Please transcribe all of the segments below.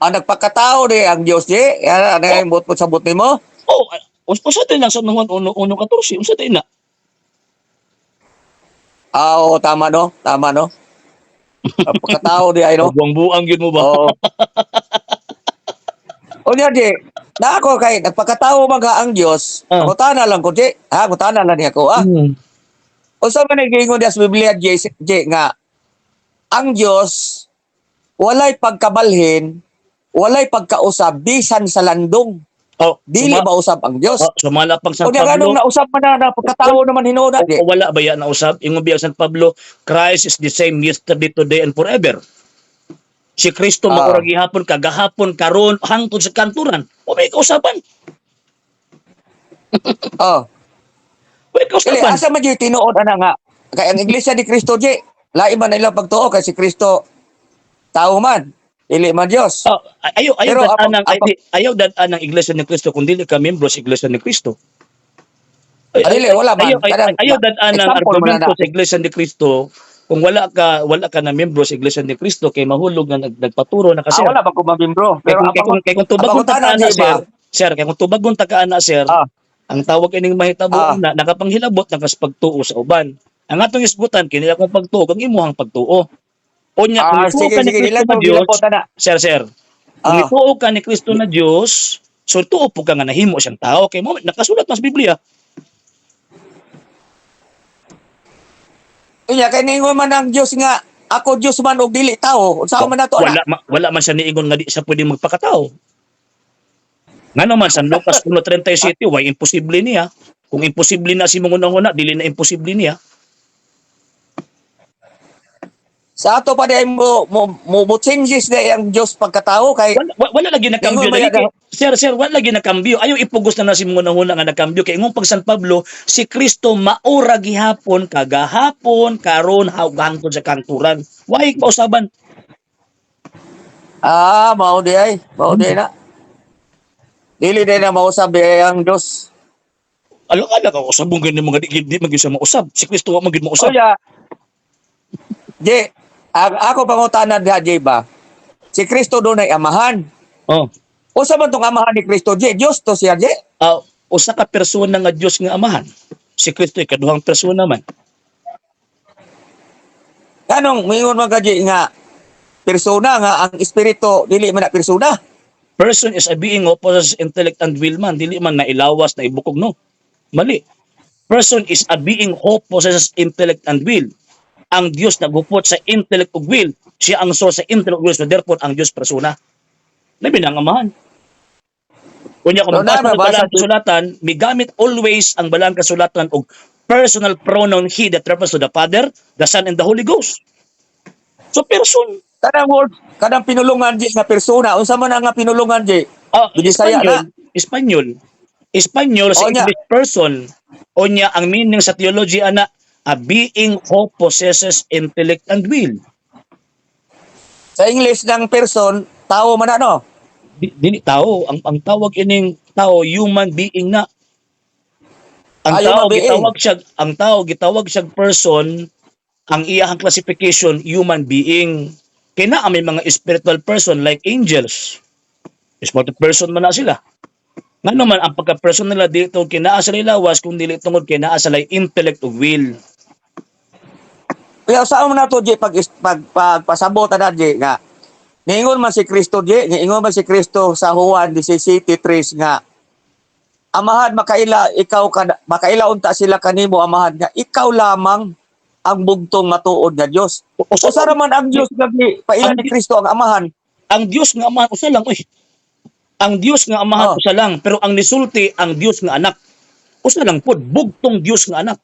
Ah, nagpakatao di ang Diyos di. Ano Oh, yung bot sa buti mo? oh, usa din lang sa Juan 1:14, usa din na. Oo, tama no. Tama no. Nagpakatao di ay no. Buang-buang yun mo ba? Oo. O niya di. Na ako kay nagpakatao mga ang Diyos. Ah, Pangutana lang ko di. Ha, pangutana lang niya ko. Ah, mm. unsa man nagingon sa Biblia di nga ang Diyos walay pagkabalhin, walay pagkausab bisan sa landong. Oh, Dili mausab ang Diyos. sumala pang O San niya ganong Pablo. nausab man na pagkatao naman hinuna di. O wala ba yan na usab? Ingon biya San Pablo, Christ is the same yesterday, today, and forever. Si Kristo Ah. maurag gihapon, kagahapon, karon, hangtod sa kanturan. O may kausaban. Oh. May Dili kausaban. asa man di tinuod ana nga kay ang iglesia ni Kristo di. Lain man na ilang pagtuo kay si Kristo tao man. Dili man Dios. Oh, ayaw Pero dadaan ng ayaw dadaan ng Iglesia ni Kristo kung dili ka membro sa Iglesia ni Kristo. dili wala man. Kadang Ayaw dadaan ng example man argumento na. sa Iglesia ni Kristo kung wala ka na membro sa Iglesia ni Kristo kay mahulog na nagpaturo na kasi. Wala ba ko mamimbro. Pero Kung tubagon tagaan na sir, kay kung tubagon tagaan na sir, Ah. ang tawag ining mahitabo na nakapanghilabot ng pagtuo sa uban. Ang atong isgutan kini akong pagtuo kang imuhang pagtuo. Unya kung ituo sige ka ni sige Kristo ilan na to Dios, gilapot na. sir, kung ituo ka ni Kristo na Dios, so tuo po ka nga nahimo siyang tao kay mo nakasulat mas Biblia. Unya kay ningon man ang Dios nga ako Dios man og dili tao. Unsa man nato ana? Wala man siya niingon nga di siya pwedeng magpakatao. Nga naman sa Lucas 1:37, why imposible niya? Kung imposible na si mong dili na imposible niya. Sa ato pa di mo changes na ang Dios pagkatao kay Wala lagi na kambyo Ingon ba dali. yan, Sir, wala lagi na kambyo. Ayaw ipugos na si mong nga nakambyo kay ingong pag San Pablo, si Kristo maura gihapon kagahapon karon hangtod sa kanturan. Why pausaban? mao di ay. Mao di na. Dili din na mausab di ay ang Dios. Ala ka usab mong ganyan mga di magisa mausab. Si Kristo wa magid mausab. Unya. Di ako pangutanan diha di ba? Si Kristo do nay amahan. Oh. Unsa man tong amahan ni Kristo di? Dios to siya di. Usa ka persona nga Dios nga amahan. Si Kristo ay kaduhang persona man. Kanong mingon man ka di nga persona nga ang espiritu dili man na persona. Person is a being who possesses intellect and will man. Dili man na ilawas na ibukog no. Mali. Person is a being who possesses intellect and will. Ang Dios nagupot sa intellect ug will. Siya ang source sa intellect ug will. So therefore, ang Dios persona. Labi na ang amahan. Kunya kung magbasa ng balang kasulatan, migamit always ang balang kasulatan og personal pronoun he that refers to the Father, the Son, and the Holy Ghost. So person. Kanang word, kanang pinulungan di nga persona. Unsa man nga pinulungan di? Bisaya na. Espanyol sa English person. Onya ang meaning sa theology ana a being who possesses intellect and will. Sa English ng person, tao man ano? Dili tao, ang tawag ining tao human being na. Ang tao gitawag siya person, ang iyang classification human being. Kina may mga spiritual person like angels. Spiritual person man na sila. Nga naman, ang pagka-person nila dito, kinaa sa lawas, kung dili tungod kinaa sa intellect o will. Kaya saan mo na to, J, pagpasabot na, J, nga, ningon man si Kristo, J, ningon man si Kristo sa Juan 17:3 nga, amahan, makaila unta sila kanimo, amahan, nga, ikaw lamang ang bugtong matuod nga Diyos. Usa raman ang Diyos, pailan ni Kristo ang amahan. Ang Diyos nga amahan, usa lang, ang Diyos nga amahan usa lang, pero ang nisulti ang Diyos nga anak. Usa lang pod, bugtong Diyos nga anak.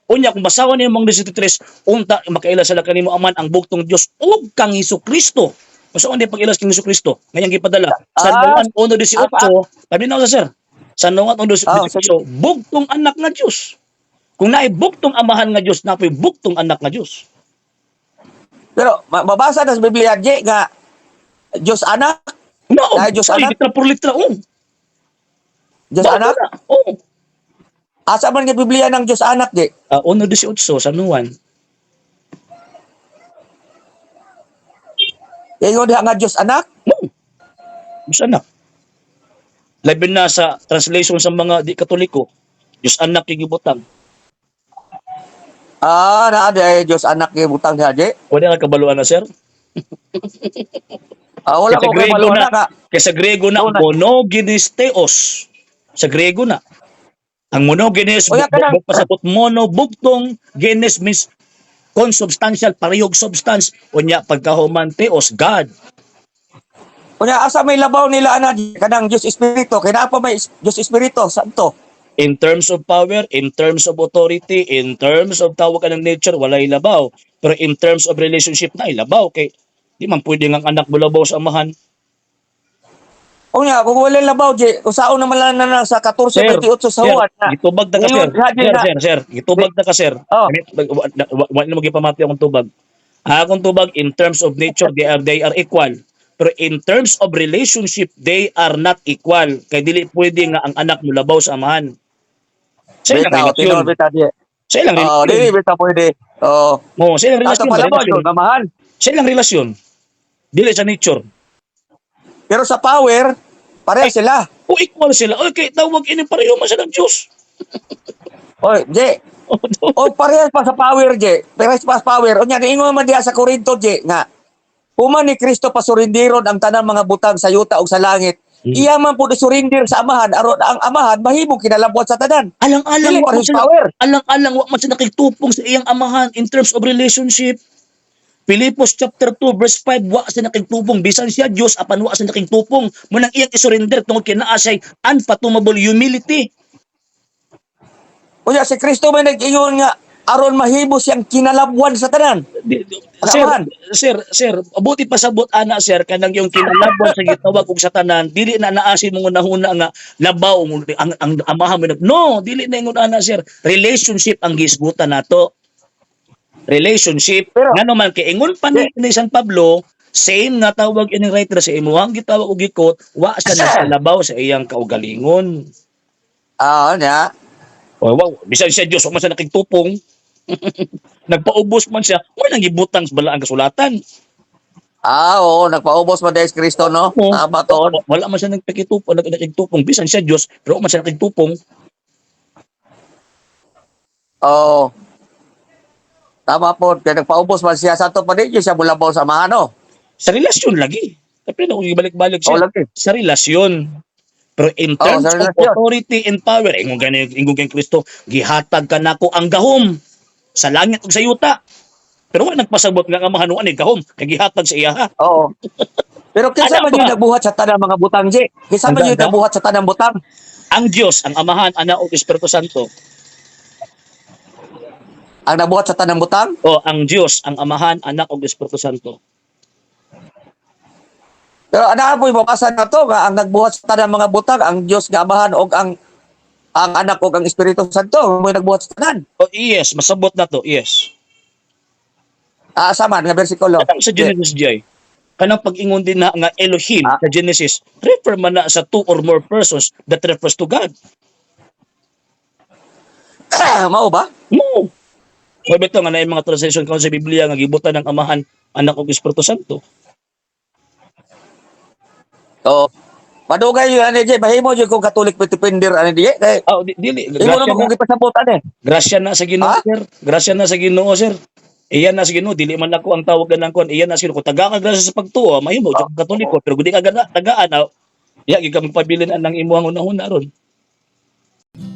Unya kung basawan niyo mong 13, unta makaila sila kanimo aman ang bugtong Diyos ug kang Hesukristo. Usa man di pag-ilas kang Hesukristo, ngayang gipadala. Sa Juan 1:18, paminaw sa sir. Sa Juan 1:18, bugtong anak nga Diyos. Kung naay bugtong amahan nga Diyos, napoy bugtong anak nga Diyos. Pero mabasa na sa Biblia, J, nga Diyos anak. No, Diyos anak. Litra por litra, Diyos anak? Asa man nga Biblia ng Diyos anak, di? 1:18 sa Juan. Ingon diha nga Dios anak. No. Diyos anak. Labi na sa translation sa mga di katoliko, Diyos anak yung gibutang. Naa di Dios anak kay butang diha di. Wala nga kabaluan na, sir. Wala ko kay Grego maluwa na, na. kaysa Grego na, Una. monogenes theos. Sa Grego na. Ang monogenes, O, yan ka lang. pasapot mono, bugtong, genes means consubstantial, parehog substance. Unya, pagkahuman theos, God. Unya asa may labaw nila ana di kanang Dios Espiritu, kay naa pa may Dios Espiritu santo. In terms of power, in terms of authority, in terms of tawag ka ng nature, wala ilabaw. Pero in terms of relationship na ilabaw. Kay di man pwede ang anak bulabaw sa amahan. Unya kung wala labaw di, usaon naman lang na sa 14:28 sa huwad na. Gitubag na ka, sir. Sir. Gitubag na ka, sir. Oh. Wala na magipamati akong tubag. Akong tubag, in terms of nature, they are equal. Pero in terms of relationship, they are not equal. Kay dili pwede nga ang anak mo labaw sa amahan. Sa ilang Bitaw, relasyon. tinol bitaw di. Sa ilang Dili relasyon. bitaw pwede. Sa ilang Ato relasyon. pa labaw relasyon. yun, mamahan. Sa ilang relasyon. Dili sa nature. Pero sa power, pareho sila. O equal sila. Okay, tawag ini pareho man sa ng Diyos. Oy, di. O parehas pa sa power di. Parehas pa sa power. Unya niingon man diha sa Korinto di nga human ni Kristo pasurindiron ang tanang mga butang sa yuta ug sa langit. Iya man po surindir sa amahan aron ang amahan mahimong kinalabot sa tanan. Alang-alang Dili wa man parehas sila, power. alang-alang wa man sila nakitupong sa iyang amahan in terms of relationship. Pilipos chapter 2 verse 5, wa sa nakigtupong bisan siya Dios apan wa sa nakigtupong mo nang iyang isurrender tungod kay naa say unfathomable humility. Unya si Kristo may nag-ingon nga aron mahimo siyang kinalabwan sa tanan. Sir, abuti pasabot ana sir kanang yung kinalabwan sa gitawag og sa tanan, dili na naasin mo nahuna nga labaw ang amahan mo. No, dili na ingon ana sir. Relationship ang gisgutan nato. Relationship. Pero- Ngano man kay ingon pa ni San Pablo, same nga tawag ining writer sa imuhang gitawag og gikot, wa sa nasalabaw sa iyang kaugalingon. Nya. O wow, bisan siya Dios, wa man siya nakigtupong. Nagpaubos man siya, wala nang gibutang sa balaang kasulatan. Oo, nagpaubos mo dahil Kristo, no? Tama to. Wala man siya nakigtupong, bisan siya Dios, pero wa man siya nakigtupong. Oo. Tama po, kaya nagpaubos man siya sa to pa din siya mulabaw sa mga ano. Sa relasyon lagi. Tapi na kung ibalik-balik siya, lagi. sa relasyon. Pero in terms sa of relasyon. authority and power, ingon kay Kristo, gihatag ka nako ang gahom sa langit ug sa yuta. Pero wala nagpasabot nga ang amahan ni gahom, kay gihatag sa iya ha. Oo. Pero kinsa Ano man yung ba? nagbuhat sa tanang mga butang, G? Kinsa man Ang yung ganda. nagbuhat sa tanang butang? Ang Dios, ang Amahan, Anak ug Espiritu Santo. Ang nabuhat sa tanang butang? O ang Dios, ang Amahan, Anak ug Espiritu Santo. Pero ana po mabasa na to nga ang nagbuhat sa tanang mga butang, ang Dios nga Amahan og ang anak og ang Espiritu Santo mo nagbuhat sa tanan. O yes, masabot na to, yes. Asa man nga bersikulo? Kanang sa Genesis Jay, kanang pag-ingon din na nga Elohim sa Genesis, refer man na sa two or more persons that refers to God. Mao ba? No. May beto nga na yung mga translation ko sa Biblia nga gibutan ng Amahan, Anak ug Espiritu Santo. So, madugay yun, ano, Jay, mahimo yun kung Katolik pitipindir, ano, Jay, kay, Dili, imo naman kung ipasabutan, eh. grasya na sa Ginoo, Ha? sir. Grasya na sa Ginoo, sir. Iyan na sa Ginoo, dili man ako ang tawag ng kon. Iyan na sa Ginoo. Kung taga ka grasya sa pagtuo, mahimo jud ka Katoliko, pero kung di ka tagaan, ya gi ka magpabilin ang imuhang unahuna ron.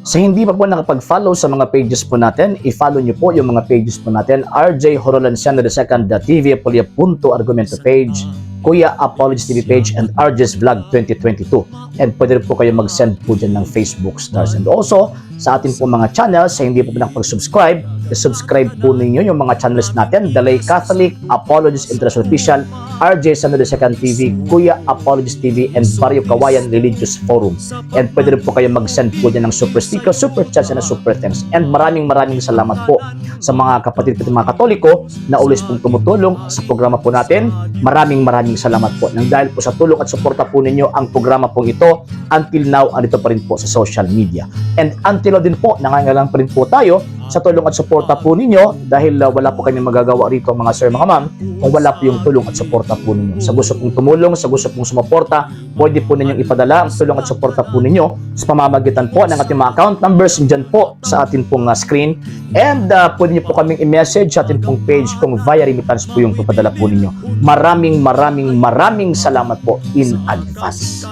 Sa hindi pa po nakapag-follow sa mga pages po natin, i-follow nyo po yung mga pages po natin, RJ Horolanciano II, TV Apolia Punto Argumento page, Kuya Apologist TV page, and RJ's Vlog 2022. And pwede rin po kayo mag-send po dyan ng Facebook stars. And also, sa ating po mga channels, sa hindi po nakapag-subscribe, i-subscribe po ninyo yung mga channels natin, Dalay Catholic, Apologist International Official, RJ Sano II TV, Kuya Apologist TV, and Barrio Kawayan Religious Forum. And pwede rin po kayo mag-send po dyan ng super sticker, super chats, and super thanks. And maraming salamat po sa mga kapatid at mga Katoliko na always pong tumutulong sa programa po natin. Maraming salamat po. Nang dahil po sa tulong at suporta po ninyo, ang programa pong ito, until now, andito pa rin po sa social media. And until now din po, nangangailangan pa rin po tayo sa tulong at suporta po ninyo dahil wala po kami magagawa rito mga sir, mga ma'am, kung wala po yung tulong at suporta suporta po ninyo. Sa gusto pong tumulong, sa gusto pong sumuporta, pwede po ninyong ipadala ang tulong at suporta po ninyo sa pamamagitan po ng ating mga account numbers dyan po sa ating pong screen. And pwede niyo po kaming i-message sa ating pong page kung via remittance po yung papadala po ninyo. Maraming salamat po in advance.